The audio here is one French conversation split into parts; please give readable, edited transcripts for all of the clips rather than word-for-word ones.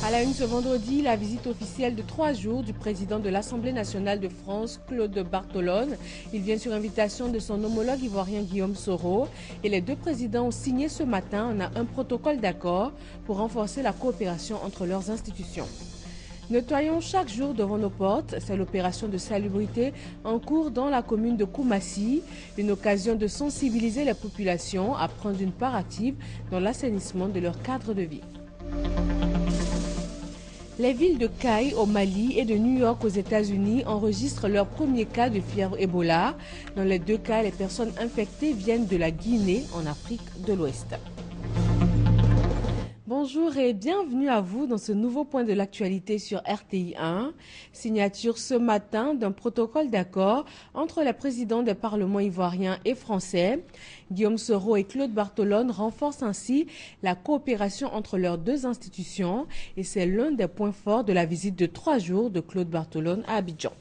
À la une ce vendredi, la visite officielle de 3 jours du président de l'Assemblée nationale de France, Claude Bartolone. Il vient sur invitation de son homologue ivoirien Guillaume Soro. Et les deux présidents ont signé ce matin un protocole d'accord pour renforcer la coopération entre leurs institutions. Nettoyons chaque jour devant nos portes, c'est l'opération de salubrité en cours dans la commune de Koumassi, une occasion de sensibiliser les populations à prendre une part active dans l'assainissement de leur cadre de vie. Les villes de Caille au Mali et de New York aux États-Unis enregistrent leur premier cas de fièvre Ebola. Dans les deux cas, les personnes infectées viennent de la Guinée en Afrique de l'Ouest. Bonjour et bienvenue à vous dans ce nouveau point de l'actualité sur RTI 1. Signature ce matin d'un protocole d'accord entre les présidents des parlements ivoiriens et français. Guillaume Soro et Claude Bartolone renforcent ainsi la coopération entre leurs deux institutions et c'est l'un des points forts de la visite de 3 jours de Claude Bartolone à Abidjan.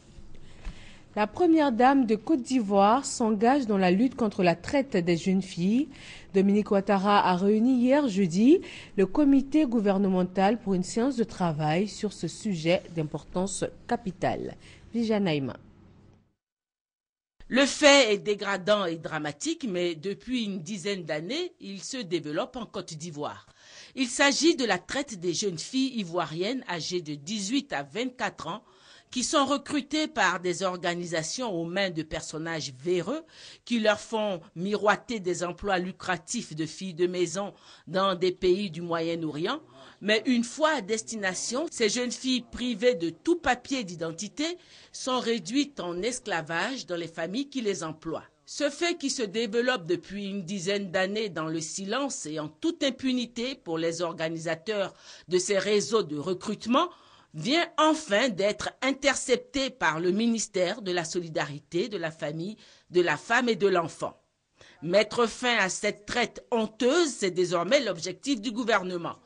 La première dame de Côte d'Ivoire s'engage dans la lutte contre la traite des jeunes filles. Dominique Ouattara a réuni hier jeudi le comité gouvernemental pour une séance de travail sur ce sujet d'importance capitale. Vijanaïma. Le fait est dégradant et dramatique, mais depuis une dizaine d'années, il se développe en Côte d'Ivoire. Il s'agit de la traite des jeunes filles ivoiriennes âgées de 18 à 24 ans qui sont recrutés par des organisations aux mains de personnages véreux qui leur font miroiter des emplois lucratifs de filles de maison dans des pays du Moyen-Orient. Mais une fois à destination, ces jeunes filles privées de tout papier d'identité sont réduites en esclavage dans les familles qui les emploient. Ce fait qui se développe depuis une dizaine d'années dans le silence et en toute impunité pour les organisateurs de ces réseaux de recrutement vient enfin d'être intercepté par le ministère de la Solidarité, de la Famille, de la Femme et de l'Enfant. Mettre fin à cette traite honteuse, c'est désormais l'objectif du gouvernement.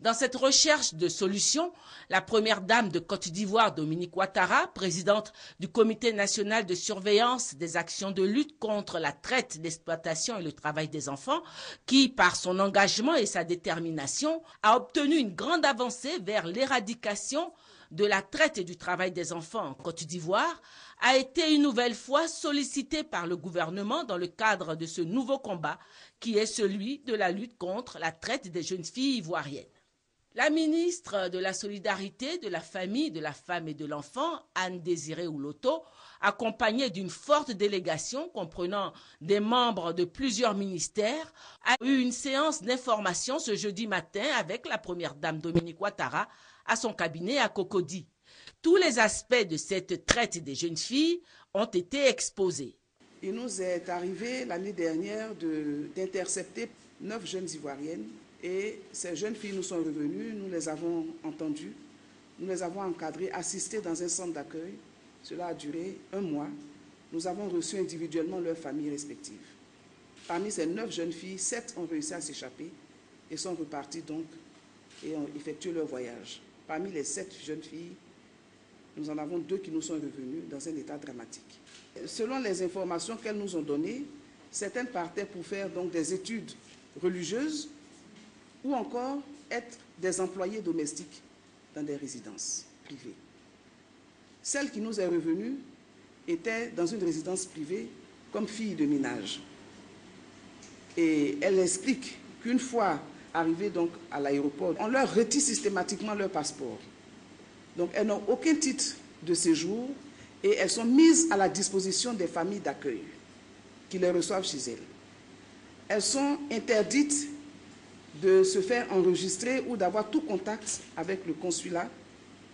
Dans cette recherche de solutions, la première dame de Côte d'Ivoire, Dominique Ouattara, présidente du Comité national de surveillance des actions de lutte contre la traite, l'exploitation et le travail des enfants, qui, par son engagement et sa détermination, a obtenu une grande avancée vers l'éradication de la traite et du travail des enfants en Côte d'Ivoire, a été une nouvelle fois sollicitée par le gouvernement dans le cadre de ce nouveau combat qui est celui de la lutte contre la traite des jeunes filles ivoiriennes. La ministre de la Solidarité, de la Famille, de la Femme et de l'Enfant, Anne-Désirée Ouloto, accompagnée d'une forte délégation comprenant des membres de plusieurs ministères, a eu une séance d'information ce jeudi matin avec la première dame Dominique Ouattara à son cabinet à Cocody. Tous les aspects de cette traite des jeunes filles ont été exposés. Il nous est arrivé l'année dernière d'intercepter 9 jeunes Ivoiriennes. Et ces jeunes filles nous sont revenues, nous les avons entendues, nous les avons encadrées, assistées dans un centre d'accueil. Cela a duré 1 mois. Nous avons reçu individuellement leurs familles respectives. Parmi ces 9 jeunes filles, 7 ont réussi à s'échapper et sont reparties donc et ont effectué leur voyage. Parmi les 7 jeunes filles, nous en avons 2 qui nous sont revenues dans un état dramatique. Selon les informations qu'elles nous ont données, certaines partaient pour faire donc des études religieuses ou encore être des employés domestiques dans des résidences privées. Celle qui nous est revenue était dans une résidence privée comme fille de ménage. Et elle explique qu'une fois arrivées donc à l'aéroport, on leur retire systématiquement leur passeport. Donc elles n'ont aucun titre de séjour et elles sont mises à la disposition des familles d'accueil qui les reçoivent chez elles. Elles sont interdites de se faire enregistrer ou d'avoir tout contact avec le consulat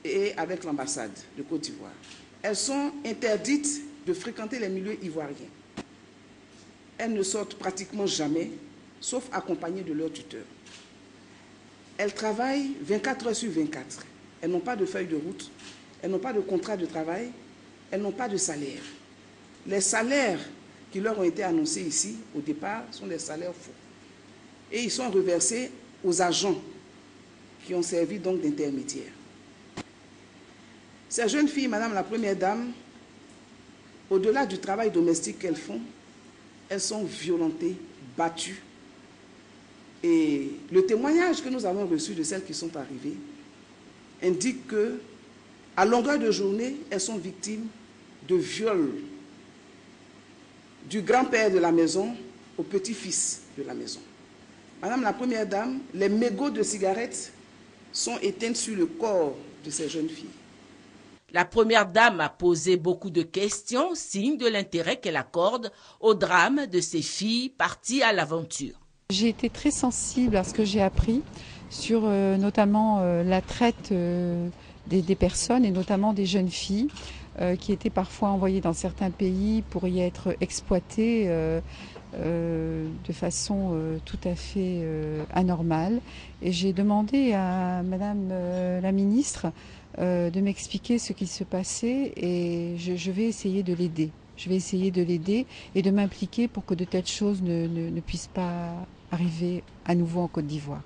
et avec l'ambassade de Côte d'Ivoire. Elles sont interdites de fréquenter les milieux ivoiriens. Elles ne sortent pratiquement jamais, sauf accompagnées de leur tuteur. Elles travaillent 24 heures sur 24. Elles n'ont pas de feuille de route, elles n'ont pas de contrat de travail, elles n'ont pas de salaire. Les salaires qui leur ont été annoncés ici, au départ, sont des salaires faux. Et ils sont reversés aux agents qui ont servi donc d'intermédiaires. Ces jeunes filles, Madame la Première Dame, au-delà du travail domestique qu'elles font, elles sont violentées, battues. Et le témoignage que nous avons reçu de celles qui sont arrivées indiquent que, à longueur de journée, elles sont victimes de viols du grand-père de la maison au petit-fils de la maison. Madame la Première Dame, les mégots de cigarettes sont éteints sur le corps de ces jeunes filles. La Première Dame a posé beaucoup de questions, signe de l'intérêt qu'elle accorde au drame de ces filles parties à l'aventure. J'ai été très sensible à ce que j'ai appris sur notamment la traite des personnes et notamment des jeunes filles qui étaient parfois envoyées dans certains pays pour y être exploitées de façon tout à fait anormale. Et j'ai demandé à Madame la ministre de m'expliquer ce qui se passait et je vais essayer de l'aider. Je vais essayer de l'aider et de m'impliquer pour que de telles choses ne puissent pas arriver à nouveau en Côte d'Ivoire.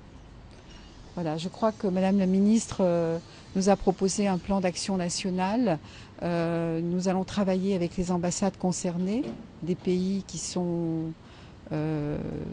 Voilà, je crois que Madame la ministre nous a proposé un plan d'action national. Nous allons travailler avec les ambassades concernées, des pays qui sont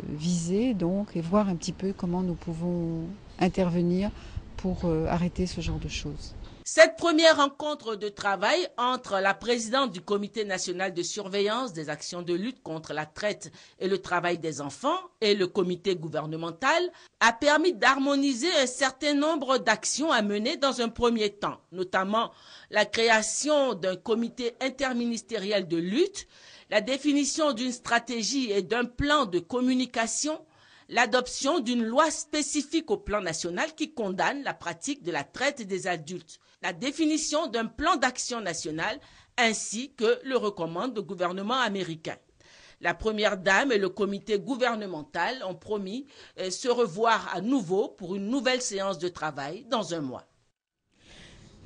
visés donc, et voir un petit peu comment nous pouvons intervenir pour arrêter ce genre de choses. Cette première rencontre de travail entre la présidente du Comité national de surveillance des actions de lutte contre la traite et le travail des enfants et le comité gouvernemental a permis d'harmoniser un certain nombre d'actions à mener dans un premier temps, notamment la création d'un comité interministériel de lutte, la définition d'une stratégie et d'un plan de communication, l'adoption d'une loi spécifique au plan national qui condamne la pratique de la traite des adultes, la définition d'un plan d'action national ainsi que le recommande le gouvernement américain. La Première Dame et le comité gouvernemental ont promis se revoir à nouveau pour une nouvelle séance de travail dans un mois.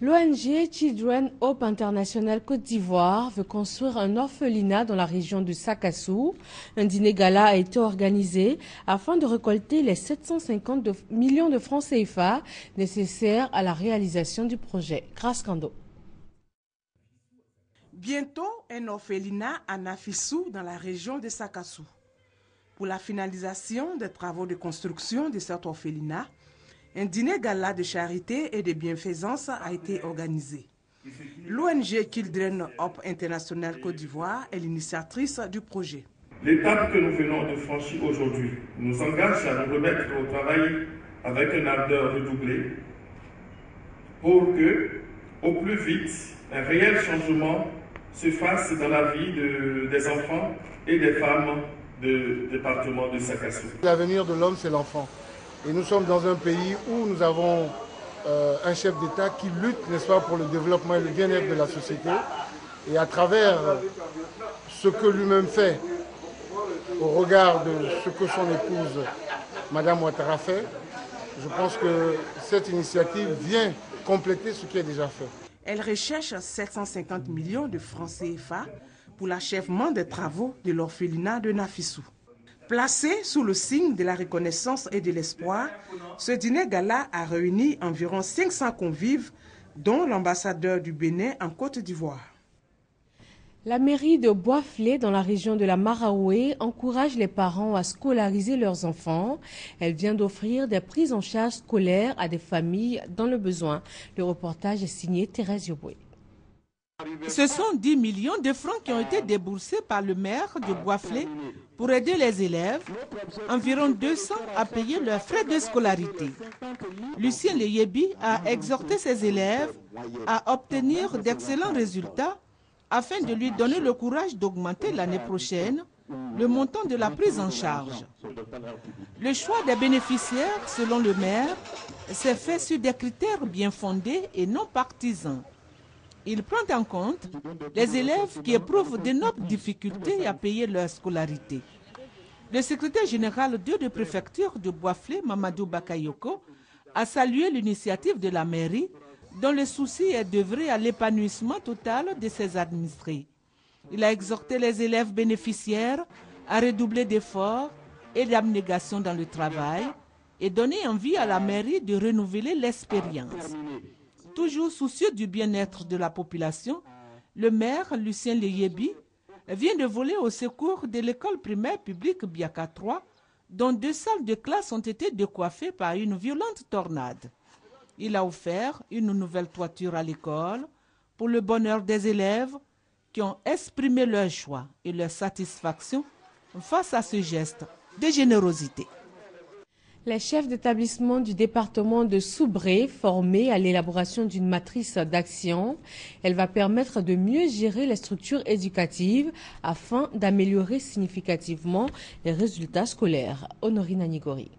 L'ONG Children Hope International Côte d'Ivoire veut construire un orphelinat dans la région de Sakassou. Un dîner gala a été organisé afin de récolter les 750 millions de francs CFA nécessaires à la réalisation du projet. Grâce Kando. Bientôt, un orphelinat à Nafissou dans la région de Sakassou. Pour la finalisation des travaux de construction de cet orphelinat, un dîner gala de charité et de bienfaisance a été organisé. L'ONG Children Hope International Côte d'Ivoire est l'initiatrice du projet. L'étape que nous venons de franchir aujourd'hui nous engage à nous remettre au travail avec un ardeur redoublé pour que, au plus vite, un réel changement se fasse dans la vie des enfants et des femmes du département de Sakassou. L'avenir de l'homme, c'est l'enfant. Et nous sommes dans un pays où nous avons un chef d'État qui lutte, n'est-ce pas, pour le développement et le bien-être de la société. Et à travers ce que lui-même fait, au regard de ce que son épouse, Madame Ouattara, fait, je pense que cette initiative vient compléter ce qui est déjà fait. Elle recherche 750 millions de francs CFA pour l'achèvement des travaux de l'orphelinat de Nafissou. Placé sous le signe de la reconnaissance et de l'espoir, ce dîner gala a réuni environ 500 convives, dont l'ambassadeur du Bénin en Côte d'Ivoire. La mairie de Boisflé, dans la région de la Maraoué, encourage les parents à scolariser leurs enfants. Elle vient d'offrir des prises en charge scolaires à des familles dans le besoin. Le reportage est signé Thérèse Yoboué. Ce sont 10 millions de francs qui ont été déboursés par le maire de Boisflé pour aider les élèves, environ 200 à payer leurs frais de scolarité. Lucien Leyebi a exhorté ses élèves à obtenir d'excellents résultats afin de lui donner le courage d'augmenter l'année prochaine le montant de la prise en charge. Le choix des bénéficiaires, selon le maire, s'est fait sur des critères bien fondés et non partisans. Il prend en compte les élèves qui éprouvent d'énormes difficultés à payer leur scolarité. Le secrétaire général de préfecture de Boisflé, Mamadou Bakayoko, a salué l'initiative de la mairie dont le souci est d'œuvrer à l'épanouissement total de ses administrés. Il a exhorté les élèves bénéficiaires à redoubler d'efforts et d'abnégation dans le travail et donner envie à la mairie de renouveler l'expérience. Toujours soucieux du bien-être de la population, le maire Lucien Leyebi vient de voler au secours de l'école primaire publique Biaka 3, dont 2 salles de classe ont été décoiffées par une violente tornade. Il a offert une nouvelle toiture à l'école pour le bonheur des élèves qui ont exprimé leur choix et leur satisfaction face à ce geste de générosité. Les chefs d'établissement du département de Soubré formés à l'élaboration d'une matrice d'action. Elle va permettre de mieux gérer les structures éducatives afin d'améliorer significativement les résultats scolaires. Honorine Anigori.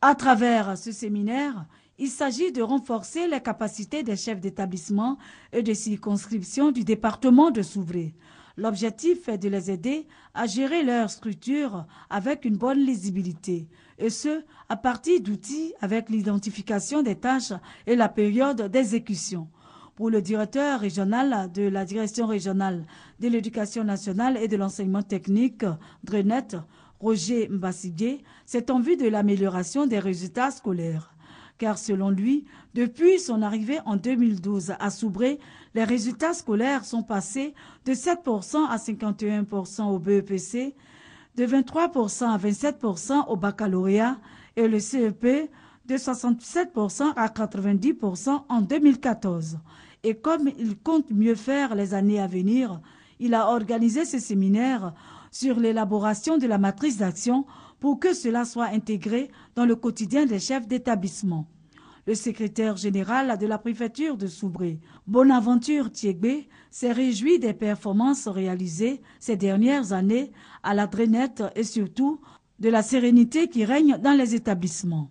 À travers ce séminaire, il s'agit de renforcer les capacités des chefs d'établissement et de circonscription du département de Soubré. L'objectif est de les aider à gérer leur structure avec une bonne lisibilité, et ce, à partir d'outils avec l'identification des tâches et la période d'exécution. Pour le directeur régional de la Direction régionale de l'éducation nationale et de l'enseignement technique, DRENET, Roger Mbassigé, c'est en vue de l'amélioration des résultats scolaires. Car selon lui, depuis son arrivée en 2012 à Soubré, les résultats scolaires sont passés de 7% à 51% au BEPC, de 23% à 27% au baccalauréat et le CEP de 67% à 90% en 2014. Et comme il compte mieux faire les années à venir, il a organisé ce séminaire sur l'élaboration de la matrice d'action pour que cela soit intégré dans le quotidien des chefs d'établissement. Le secrétaire général de la préfecture de Soubré, Bonaventure Thiégbé, s'est réjoui des performances réalisées ces dernières années à la DRENET et surtout de la sérénité qui règne dans les établissements.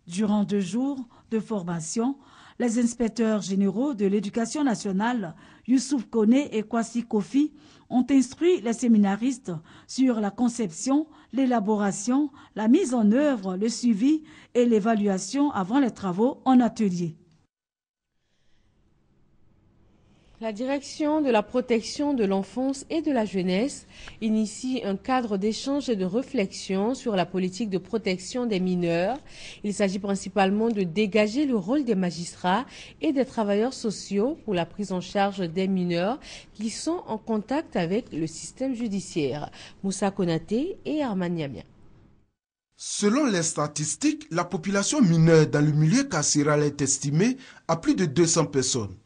Durant 2 jours de formation, les inspecteurs généraux de l'éducation nationale, Youssouf Koné et Kwasi Kofi, ont instruit les séminaristes sur la conception, l'élaboration, la mise en œuvre, le suivi et l'évaluation avant les travaux en atelier. La direction de la protection de l'enfance et de la jeunesse initie un cadre d'échange et de réflexion sur la politique de protection des mineurs. Il s'agit principalement de dégager le rôle des magistrats et des travailleurs sociaux pour la prise en charge des mineurs qui sont en contact avec le système judiciaire. Moussa Konaté et Arman Yamia. Selon les statistiques, la population mineure dans le milieu carcéral est estimée à plus de 200 personnes.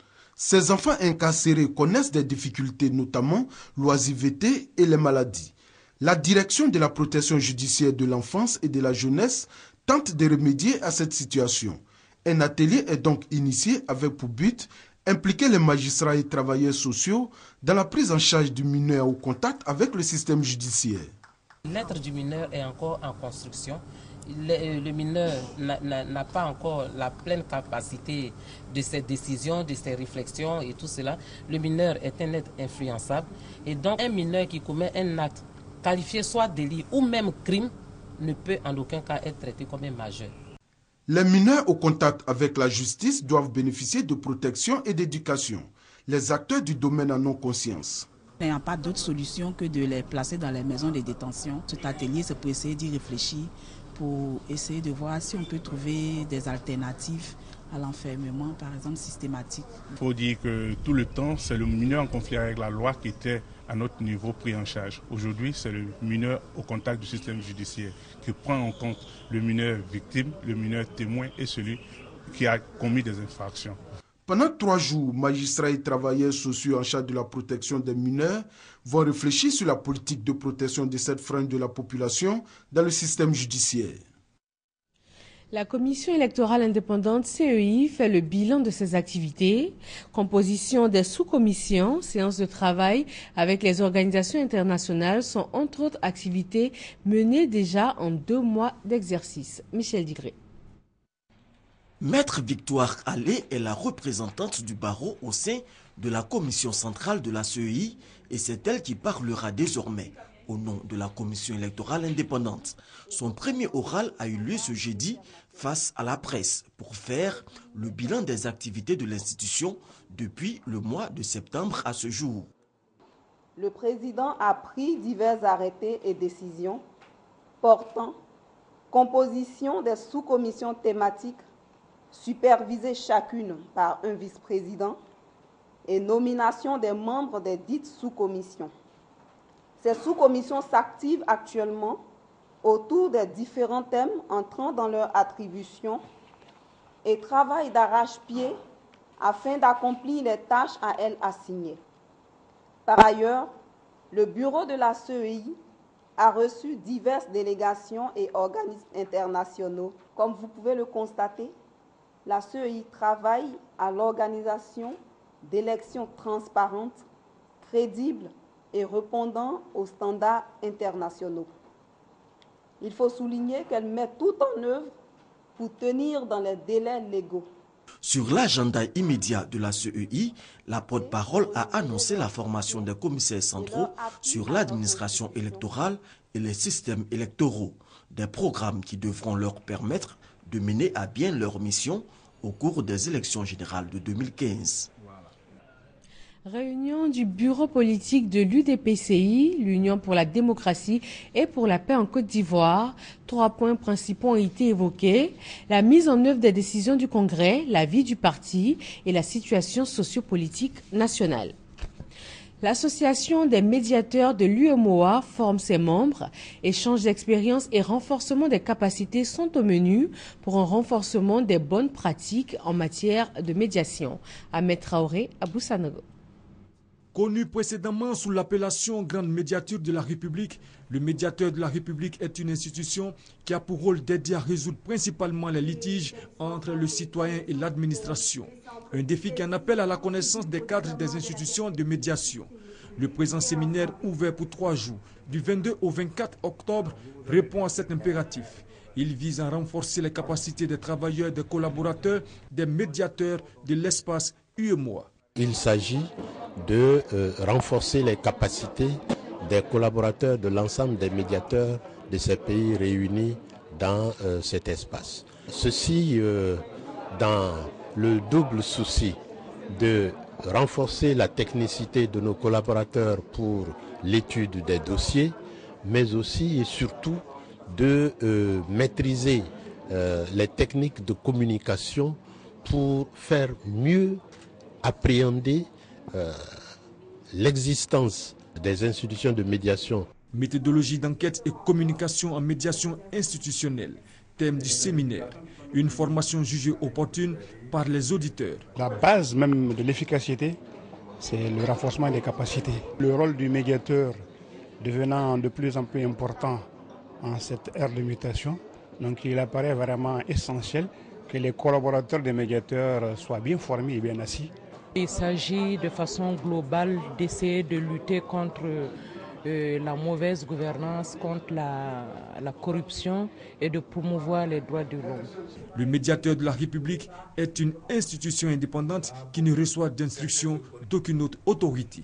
Ces enfants incarcérés connaissent des difficultés, notamment l'oisiveté et les maladies. La direction de la protection judiciaire de l'enfance et de la jeunesse tente de remédier à cette situation. Un atelier est donc initié avec pour but impliquer les magistrats et travailleurs sociaux dans la prise en charge du mineur au contact avec le système judiciaire. L'être du mineur est encore en construction. Le mineur n'a pas encore la pleine capacité de ses décisions, de ses réflexions et tout cela. Le mineur est un être influençable. Et donc un mineur qui commet un acte qualifié soit délit ou même crime ne peut en aucun cas être traité comme un majeur. Les mineurs au contact avec la justice doivent bénéficier de protection et d'éducation. Les acteurs du domaine en ont conscience. Il n'y a pas d'autre solution que de les placer dans les maisons de détention. Cet atelier, c'est pour essayer d'y réfléchir, pour essayer de voir si on peut trouver des alternatives à l'enfermement, par exemple systématique. Il faut dire que tout le temps, c'est le mineur en conflit avec la loi qui était à notre niveau pris en charge. Aujourd'hui, c'est le mineur au contact du système judiciaire qui prend en compte le mineur victime, le mineur témoin et celui qui a commis des infractions. Pendant 3 jours, magistrats et travailleurs sociaux en charge de la protection des mineurs vont réfléchir sur la politique de protection de cette frange de la population dans le système judiciaire. La commission électorale indépendante CEI fait le bilan de ses activités, composition des sous-commissions, séances de travail avec les organisations internationales sont entre autres activités menées déjà en 2 mois d'exercice. Michel Digré. Maître Victoire Allé est la représentante du barreau au sein de la commission centrale de la CEI et c'est elle qui parlera désormais au nom de la commission électorale indépendante. Son premier oral a eu lieu ce jeudi face à la presse pour faire le bilan des activités de l'institution depuis le mois de septembre à ce jour. Le président a pris divers arrêtés et décisions portant composition des sous-commissions thématiques supervisées chacune par un vice-président et nomination des membres des dites sous-commissions. Ces sous-commissions s'activent actuellement autour des différents thèmes entrant dans leur attribution et travaille d'arrache-pied afin d'accomplir les tâches à elle assignées. Par ailleurs, le bureau de la CEI a reçu diverses délégations et organismes internationaux. Comme vous pouvez le constater, la CEI travaille à l'organisation d'élections transparentes, crédibles et répondant aux standards internationaux. Il faut souligner qu'elle met tout en œuvre pour tenir dans les délais légaux. Sur l'agenda immédiat de la CEI, la porte-parole a annoncé la formation des commissaires centraux sur l'administration électorale et les systèmes électoraux, des programmes qui devront leur permettre de mener à bien leur mission au cours des élections générales de 2015. Réunion du bureau politique de l'UDPCI, l'Union pour la démocratie et pour la paix en Côte d'Ivoire. 3 points principaux ont été évoqués. La mise en œuvre des décisions du Congrès, la vie du parti et la situation sociopolitique nationale. L'association des médiateurs de l'UEMOA forme ses membres. Échange d'expériences et renforcement des capacités sont au menu pour un renforcement des bonnes pratiques en matière de médiation. Ahmed Traoré, Abou Sanogo. Connu précédemment sous l'appellation Grande Médiature de la République, le médiateur de la République est une institution qui a pour rôle d'aider à résoudre principalement les litiges entre le citoyen et l'administration. Un défi qui en appelle à la connaissance des cadres des institutions de médiation. Le présent séminaire, ouvert pour 3 jours, du 22 au 24 octobre, répond à cet impératif. Il vise à renforcer les capacités des travailleurs, des collaborateurs, des médiateurs de l'espace UEMOA. Il s'agit de renforcer les capacités des collaborateurs de l'ensemble des médiateurs de ces pays réunis dans cet espace. Ceci dans le double souci de renforcer la technicité de nos collaborateurs pour l'étude des dossiers, mais aussi et surtout de maîtriser les techniques de communication pour faire mieux appréhender l'existence des institutions de médiation. Méthodologie d'enquête et communication en médiation institutionnelle, thème du séminaire. Une formation jugée opportune par les auditeurs. La base même de l'efficacité, c'est le renforcement des capacités. Le rôle du médiateur devenant de plus en plus important en cette ère de mutation, donc il apparaît vraiment essentiel que les collaborateurs des médiateurs soient bien formés et bien assis. Il s'agit de façon globale d'essayer de lutter contre la mauvaise gouvernance, contre la corruption et de promouvoir les droits de l'homme. Le médiateur de la République est une institution indépendante qui ne reçoit d'instructions d'aucune autre autorité.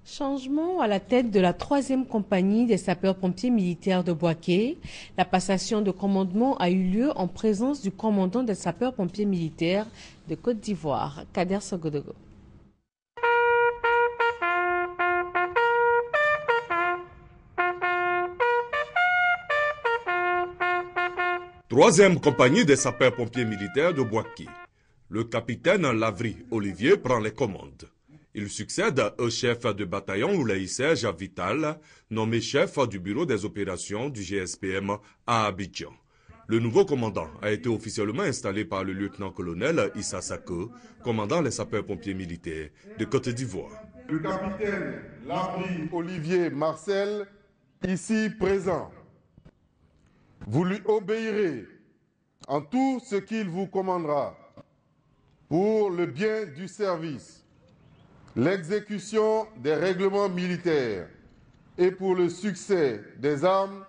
Changement à la tête de la 3e compagnie des sapeurs-pompiers militaires de Bouaké. La passation de commandement a eu lieu en présence du commandant des sapeurs-pompiers militaires de Côte d'Ivoire, Kader Sogodogo. Troisième compagnie des sapeurs-pompiers militaires de Bouaké. Le capitaine Lavry Olivier prend les commandes. Il succède au chef de bataillon Oulaï Serge Vital, nommé chef du bureau des opérations du GSPM à Abidjan. Le nouveau commandant a été officiellement installé par le lieutenant-colonel Issa Sako, commandant les sapeurs-pompiers militaires de Côte d'Ivoire. Le capitaine Lavry Olivier Marcel, ici présent. Vous lui obéirez en tout ce qu'il vous commandera pour le bien du service, l'exécution des règlements militaires et pour le succès des armes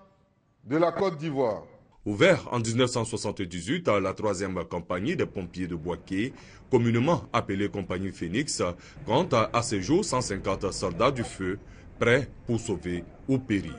de la Côte d'Ivoire. Ouvert en 1978 à la 3e compagnie des pompiers de Bouaké, communément appelée compagnie Phoenix, compte à ce jour 150 soldats du feu prêts pour sauver ou périr.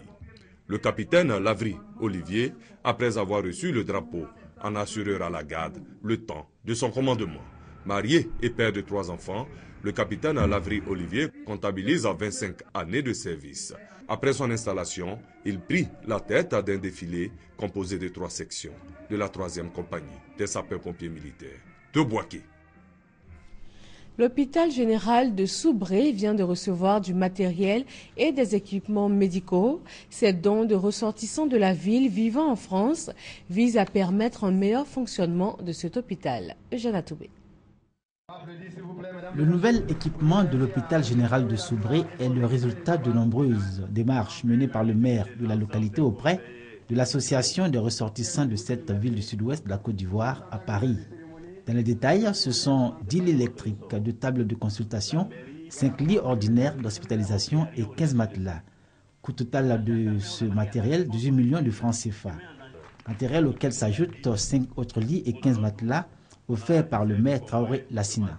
Le capitaine Lavry Olivier, après avoir reçu le drapeau, en assureur à la garde le temps de son commandement. Marié et père de 3 enfants, le capitaine Lavry Olivier comptabilise 25 années de service. Après son installation, il prit la tête d'un défilé composé de 3 sections de la 3e compagnie des sapeurs-pompiers militaires de Bouaké. L'hôpital général de Soubré vient de recevoir du matériel et des équipements médicaux. Ces dons de ressortissants de la ville vivant en France visent à permettre un meilleur fonctionnement de cet hôpital. Eugène Atoubé. Le nouvel équipement de l'hôpital général de Soubré est le résultat de nombreuses démarches menées par le maire de la localité auprès de l'association des ressortissants de cette ville du sud-ouest de la Côte d'Ivoire à Paris. Dans les détails, ce sont 10 lits électriques, 2 tables de consultation, 5 lits ordinaires d'hospitalisation et 15 matelas. Coût total de ce matériel, 18 millions de francs CFA. Matériel auquel s'ajoutent 5 autres lits et 15 matelas offerts par le maire Traoré Lassina.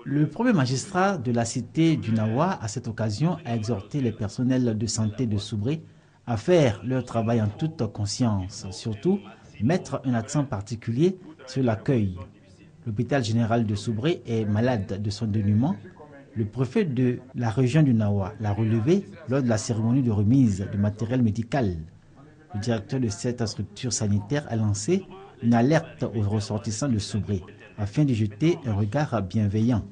Le premier magistrat de la cité du Nawa, à cette occasion, a exhorté les personnels de santé de Soubré à faire leur travail en toute conscience, surtout mettre un accent particulier sur l'accueil. L'hôpital général de Soubré est malade de son dénuement. Le préfet de la région du Nawa l'a relevé lors de la cérémonie de remise de matériel médical. Le directeur de cette structure sanitaire a lancé une alerte aux ressortissants de Soubré afin de jeter un regard bienveillant.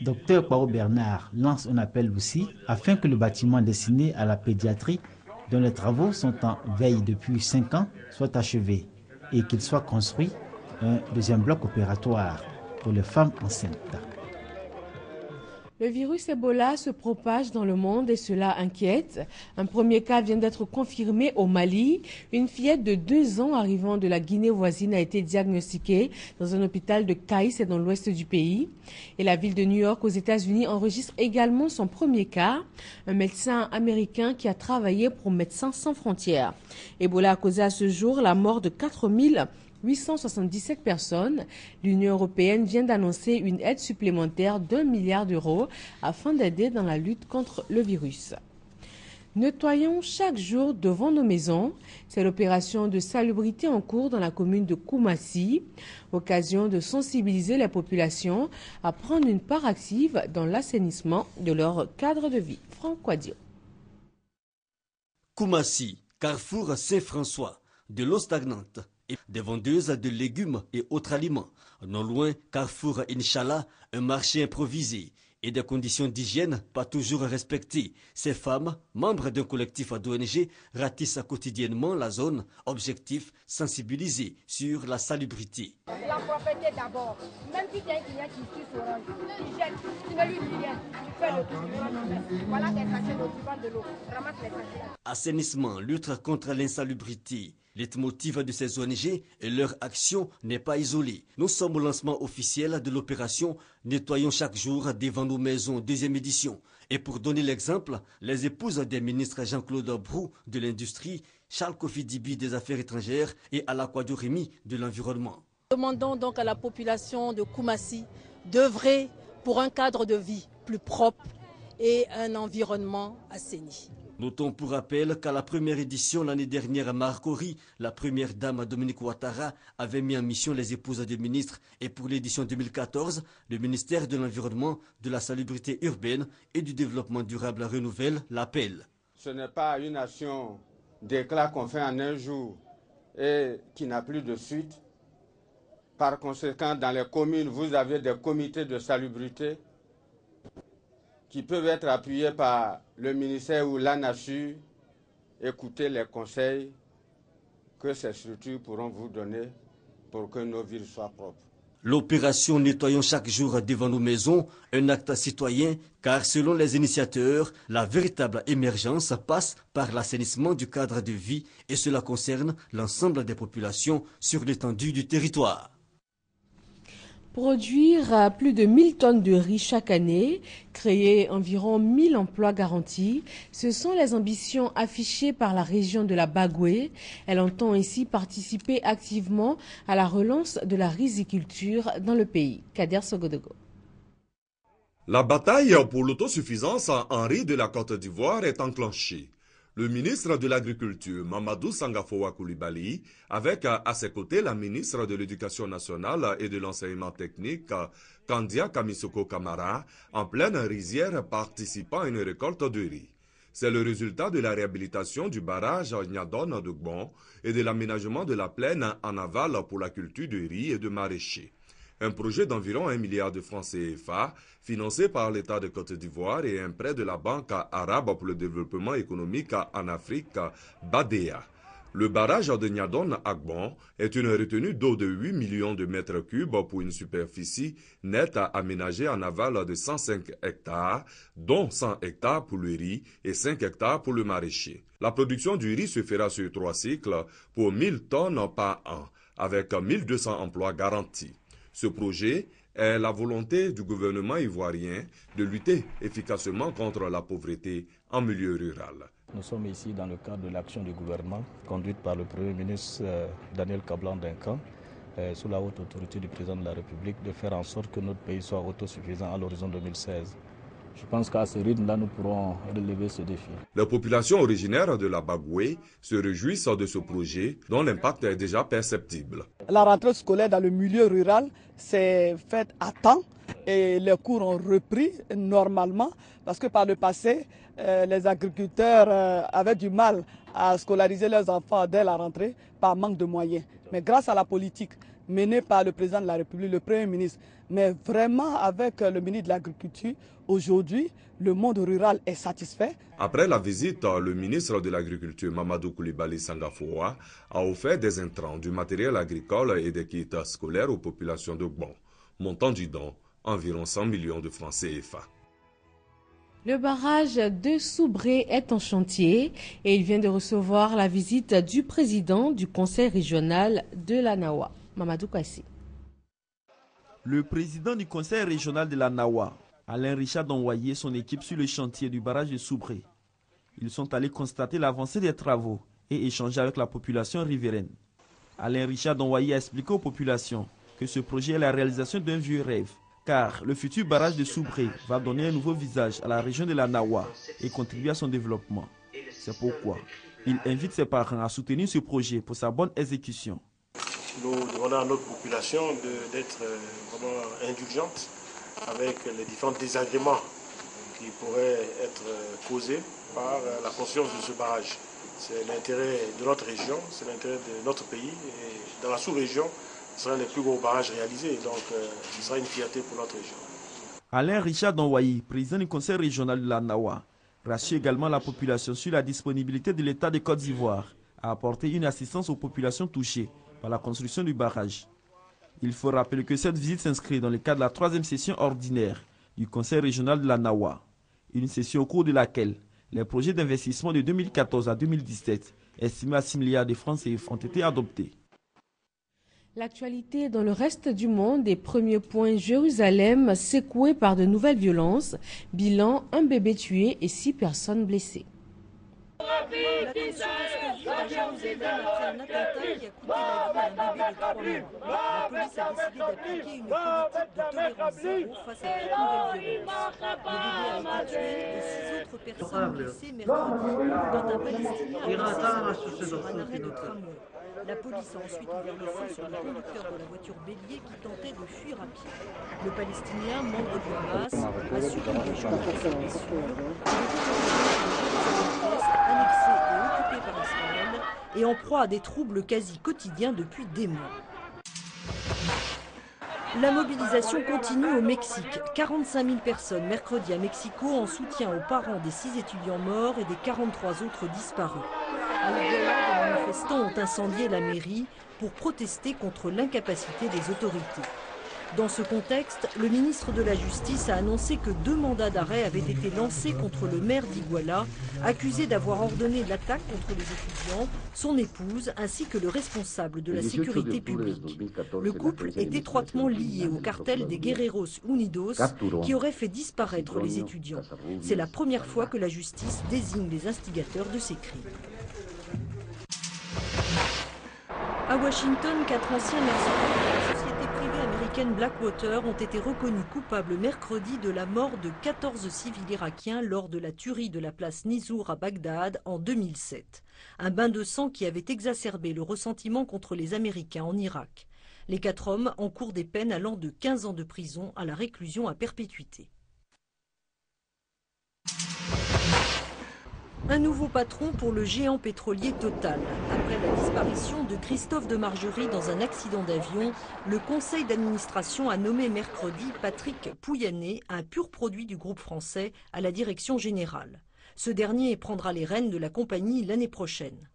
Dr Pao Bernard lance un appel aussi afin que le bâtiment destiné à la pédiatrie, dont les travaux sont en veille depuis 5 ans, soit achevé et qu'il soit construit un deuxième bloc opératoire pour les femmes enceintes. Le virus Ebola se propage dans le monde et cela inquiète. Un premier cas vient d'être confirmé au Mali. Une fillette de 2 ans arrivant de la Guinée voisine a été diagnostiquée dans un hôpital de Caïs dans l'ouest du pays. Et la ville de New York aux États-Unis enregistre également son premier cas. Un médecin américain qui a travaillé pour Médecins sans frontières. Ebola a causé à ce jour la mort de 4877 personnes. L'Union européenne vient d'annoncer une aide supplémentaire d'1 milliard d'euros afin d'aider dans la lutte contre le virus. Nettoyons chaque jour devant nos maisons. C'est l'opération de salubrité en cours dans la commune de Koumassi. Occasion de sensibiliser la population à prendre une part active dans l'assainissement de leur cadre de vie. Franck Quadio. Koumassi, carrefour Saint-François, de l'eau stagnante et des vendeuses de légumes et autres aliments. Non loin, carrefour Inch'Allah, un marché improvisé et des conditions d'hygiène pas toujours respectées. Ces femmes, membres d'un collectif d'ONG, ratissent quotidiennement la zone. Objectif, sensibiliser sur la salubrité. La propreté d'abord. Même si tu as un client qui tue sur orange, tu jettes, tu ne lui dis rien. Tu fais le tour du orange. Voilà des sachets d'eau, tu prends de l'eau. Ramasse les sachets. Assainissement, lutte contre l'insalubrité. Leitmotiv de ces ONG et leur action n'est pas isolée. Nous sommes au lancement officiel de l'opération Nettoyons chaque jour devant nos maisons, 2e édition. Et pour donner l'exemple, les épouses des ministres Jean-Claude Brou de l'Industrie, Charles Kofi Dibi des Affaires étrangères et Alakwado Rémy de l'Environnement. Demandons donc à la population de Koumassi d'œuvrer pour un cadre de vie plus propre et un environnement assaini. Notons pour rappel qu'à la première édition l'année dernière à Marcory, la première dame Dominique Ouattara avait mis en mission les épouses des ministres et pour l'édition 2014, le ministère de l'Environnement, de la Salubrité urbaine et du Développement durable renouvelle l'appel. Ce n'est pas une action d'éclat qu'on fait en un jour et qui n'a plus de suite. Par conséquent, dans les communes, vous avez des comités de salubrité qui peuvent être appuyés par le ministère ou l'ANASU. Écoutez les conseils que ces structures pourront vous donner pour que nos villes soient propres. L'opération Nettoyons chaque jour devant nos maisons, un acte citoyen, car selon les initiateurs, la véritable émergence passe par l'assainissement du cadre de vie et cela concerne l'ensemble des populations sur l'étendue du territoire. Produire plus de 1000 tonnes de riz chaque année, créer environ 1000 emplois garantis, ce sont les ambitions affichées par la région de la Bagoué. Elle entend ainsi participer activement à la relance de la riziculture dans le pays. Kader Sogodogo. La bataille pour l'autosuffisance en riz de la Côte d'Ivoire est enclenchée. Le ministre de l'Agriculture, Mamadou Sangafowa Koulibaly, avec à ses côtés la ministre de l'Éducation nationale et de l'Enseignement technique, Kandia Kamisoko Kamara, en pleine rizière participant à une récolte de riz. C'est le résultat de la réhabilitation du barrage Nyadon de Gbon et de l'aménagement de la plaine en aval pour la culture de riz et de maraîchers. Un projet d'environ 1 milliard de francs CFA, financé par l'État de Côte d'Ivoire et un prêt de la Banque arabe pour le développement économique en Afrique, BADEA. Le barrage de Niadon-Agbon est une retenue d'eau de 8 millions de mètres cubes pour une superficie nette aménagée en aval de 105 hectares, dont 100 hectares pour le riz et 5 hectares pour le maraîcher. La production du riz se fera sur 3 cycles pour 1000 tonnes par an, avec 1200 emplois garantis. Ce projet est la volonté du gouvernement ivoirien de lutter efficacement contre la pauvreté en milieu rural. Nous sommes ici dans le cadre de l'action du gouvernement conduite par le Premier ministre Daniel Kablan-Duncan, sous la haute autorité du président de la République, de faire en sorte que notre pays soit autosuffisant à l'horizon 2016. Je pense qu'à ce rythme-là, nous pourrons relever ce défi. Les populations originaires de la Bagoué se réjouissent de ce projet dont l'impact est déjà perceptible. La rentrée scolaire dans le milieu rural s'est faite à temps et les cours ont repris normalement parce que par le passé, les agriculteurs avaient du mal à scolariser leurs enfants dès la rentrée par manque de moyens. Mais grâce à la politique menée par le président de la République, le Premier ministre, mais vraiment avec le ministre de l'Agriculture, aujourd'hui, le monde rural est satisfait. Après la visite, le ministre de l'Agriculture, Mamadou Koulibaly Sangafoua, a offert des intrants, du matériel agricole et des kits scolaires aux populations de Gbon. Montant du don, environ 100 millions de francs CFA. Le barrage de Soubré est en chantier et il vient de recevoir la visite du président du conseil régional de la Nawa, Mamadou Kassi. Le président du conseil régional de la Nawa, Alain Richard Donwaye, et son équipe sur le chantier du barrage de Soubré. Ils sont allés constater l'avancée des travaux et échanger avec la population riveraine. Alain Richard Donwaye a expliqué aux populations que ce projet est la réalisation d'un vieux rêve, car le futur barrage de Soubré va donner un nouveau visage à la région de la Nawa et contribuer à son développement. C'est pourquoi il invite ses parents à soutenir ce projet pour sa bonne exécution. Nous demandons à notre population d'être vraiment indulgente avec les différents désagréments qui pourraient être causés par la construction de ce barrage. C'est l'intérêt de notre région, c'est l'intérêt de notre pays et dans la sous-région, ce sera un des plus gros barrages réalisés, donc ce sera une fierté pour notre région. Alain Richard Donwaye, président du conseil régional de la Nawa, rassure également la population sur la disponibilité de l'État de Côte d'Ivoire à apporter une assistance aux populations touchées par la construction du barrage. Il faut rappeler que cette visite s'inscrit dans le cadre de la 3e session ordinaire du conseil régional de la Nawa, une session au cours de laquelle les projets d'investissement de 2014 à 2017, estimés à 6 milliards de francs CFA, ont été adoptés. L'actualité dans le reste du monde, des premiers points: Jérusalem secouée par de nouvelles violences. Bilan, un bébé tué et 6 personnes blessées. La tension reste vive à Jérusalem après un attentat qui a coûté la vie à un bébé de 3 mois. La police a décidé d'appliquer une politique de tolérance zéro face à toute nouvelle violence. Le bébé a été tué et 6 autres personnes blessées mercredi quand un Palestinien a blessé sur un arrêt de tramway. La police a ensuite ouvert le feu sur le conducteur de la voiture bélier qui tentait de fuir à pied. Le Palestinien, membre du Hamas, assure des jours de ses blessures. Annexé et occupé par Israël et en proie à des troubles quasi quotidiens depuis des mois. La mobilisation continue au Mexique. 45 000 personnes mercredi à Mexico en soutien aux parents des 6 étudiants morts et des 43 autres disparus. À Iguala, des manifestants ont incendié la mairie pour protester contre l'incapacité des autorités. Dans ce contexte, le ministre de la Justice a annoncé que 2 mandats d'arrêt avaient été lancés contre le maire d'Iguala, accusé d'avoir ordonné l'attaque contre les étudiants, son épouse ainsi que le responsable de la sécurité publique. Le couple est étroitement lié au cartel des Guerreros Unidos qui aurait fait disparaître les étudiants. C'est la première fois que la justice désigne les instigateurs de ces crimes. À Washington, 4 anciens mercenaires de la société privée américaine Blackwater ont été reconnus coupables mercredi de la mort de 14 civils irakiens lors de la tuerie de la place Nizour à Bagdad en 2007. Un bain de sang qui avait exacerbé le ressentiment contre les Américains en Irak. Les 4 hommes encourent des peines allant de 15 ans de prison à la réclusion à perpétuité. Un nouveau patron pour le géant pétrolier Total. Après la disparition de Christophe de Margerie dans un accident d'avion, le conseil d'administration a nommé mercredi Patrick Pouyanné, un pur produit du groupe français, à la direction générale. Ce dernier prendra les rênes de la compagnie l'année prochaine.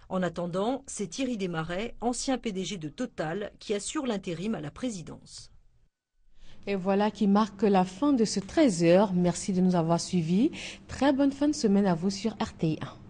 En attendant, c'est Thierry Desmarais, ancien PDG de Total, qui assure l'intérim à la présidence. Et voilà qui marque la fin de ce 13h. Merci de nous avoir suivis. Très bonne fin de semaine à vous sur RTI1.